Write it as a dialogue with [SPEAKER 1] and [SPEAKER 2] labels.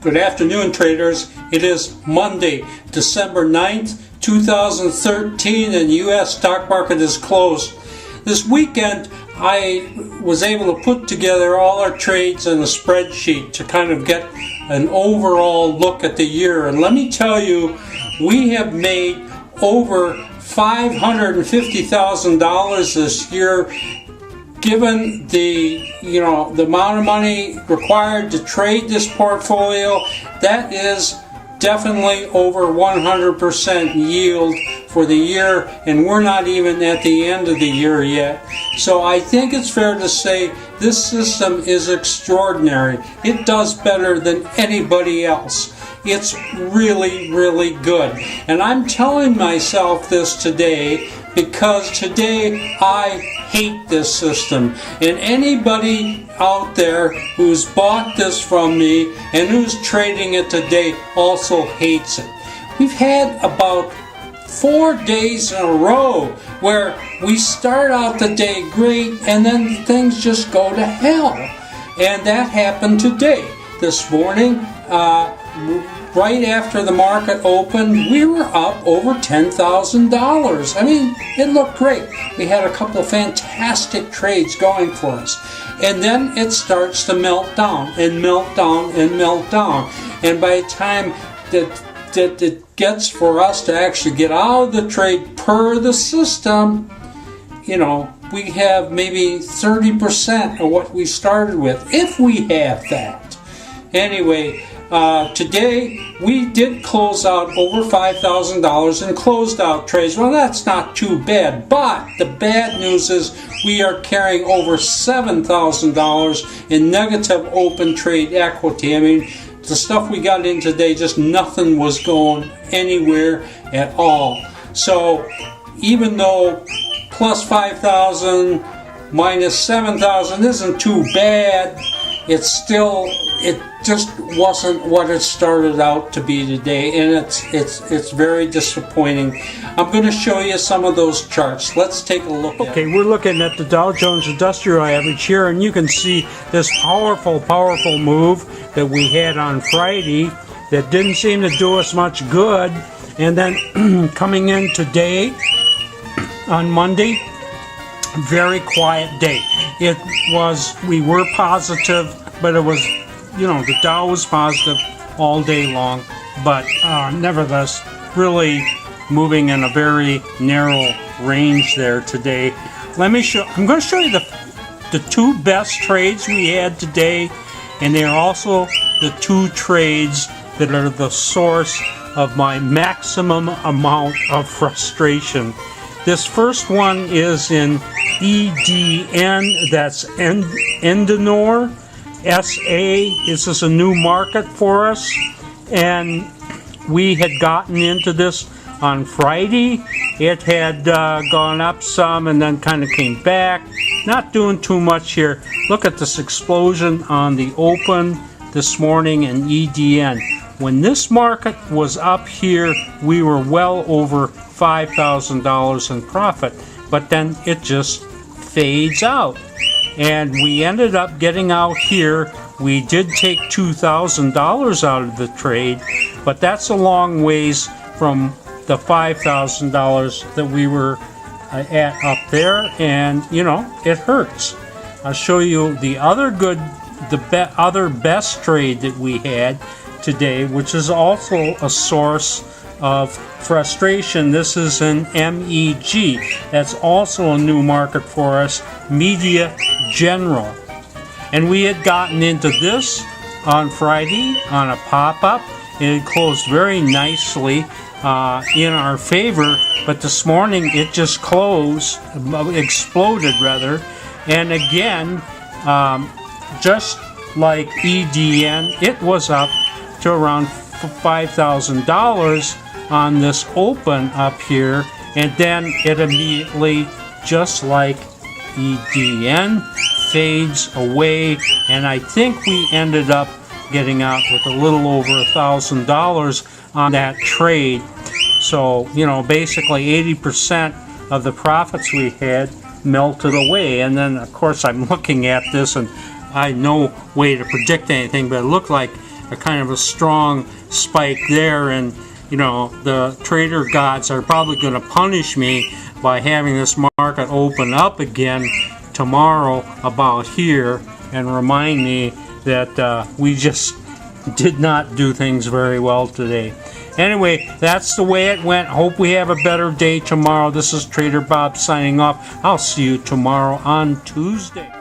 [SPEAKER 1] Good afternoon, traders. It is Monday, December 9th, 2013, and the U.S. stock market is closed. This weekend, I was able to put together all our trades in a spreadsheet to kind of get an overall look at the year. And let me tell you, we have made over $550,000 this year. Given the amount of money required to trade this portfolio, that is definitely over 100% yield for the year, and we're not even at the end of the year yet. So I think it's fair to say this system is extraordinary. It does better than anybody else. It's really, really good. And I'm telling myself this today because today I hate this system. And anybody out there who's bought this from me and who's trading it today also hates it. We've had about 4 days in a row where we start out the day great and then things just go to hell. And that happened today. This morning, right after the market opened, we were up over $10,000. I mean, it looked great. We had a couple of fantastic trades going for us. And then it starts to melt down and melt down and melt down. And by the time that it gets for us to actually get out of the trade per the system, we have maybe 30% of what we started with, if we have that. Anyway, today we did close out over $5,000 in closed out trades. Well, that's not too bad, but the bad news is we are carrying over $7,000 in negative open trade equity. I mean, the stuff we got in today, just nothing was going anywhere at all. So even though plus 5,000 minus 7,000 isn't too bad, it just wasn't what it started out to be today, and it's very disappointing. I'm going to show you some of those charts. Let's take a look. Okay, we're looking at the Dow Jones Industrial Average here, and you can see this powerful move that we had on Friday that didn't seem to do us much good, and then coming in today on Monday, very quiet day. We were positive, but it was, the Dow was positive all day long, but nevertheless, really moving in a very narrow range there today. I'm going to show you the two best trades we had today, and they are also the two trades that are the source of my maximum amount of frustration. This first one is in EDN, that's Edenor SA. This is a new market for us, and we had gotten into this on Friday. It had gone up some and then kind of came back. Not doing too much here. Look at this explosion on the open this morning in EDN. When this market was up here, we were well over $5,000 in profit, but then it just fades out, and we ended up getting out here. We did take $2,000 out of the trade, but that's a long ways from the $5,000 that we were at up there, and it hurts. I'll show you the other other best trade that we had today, which is also a source of frustration. This is an MEG. That's also a new market for us, Media General. And we had gotten into this on Friday on a pop-up, and it closed very nicely in our favor, but this morning it just exploded rather, and again, just like EDN, it was up to around $5,000 on this open up here, and then it immediately, just like EDN, fades away, and I think we ended up getting out with a little over $1,000 on that trade. So basically 80% of the profits we had melted away, and then of course I'm looking at this and I no way to predict anything, but it looked like a kind of a strong spike there, and you know, the trader gods are probably going to punish me by having this market open up again tomorrow about here and remind me that we just did not do things very well today. Anyway, that's the way it went. Hope we have a better day tomorrow. This is Trader Bob signing off. I'll see you tomorrow on Tuesday.